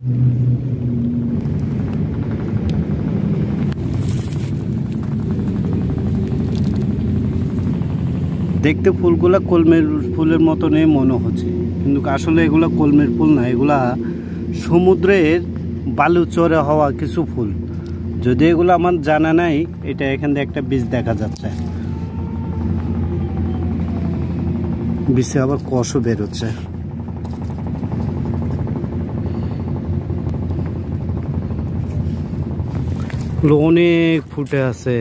দেখতে ফুলগুলা কলমের ফুলের মতনই মনে হচ্ছে, কিন্তু আসলে এগুলা কলমের ফুল না, এগুলা সমুদ্রের বালুচরে হওয়া কিছু ফুল। যদি এগুলো আমার জানা নাই, এটা এখান থেকে একটা বীজ দেখা যাচ্ছে, বীজে আবার কষও বেরোচ্ছে। অনেক ফুটে আছে।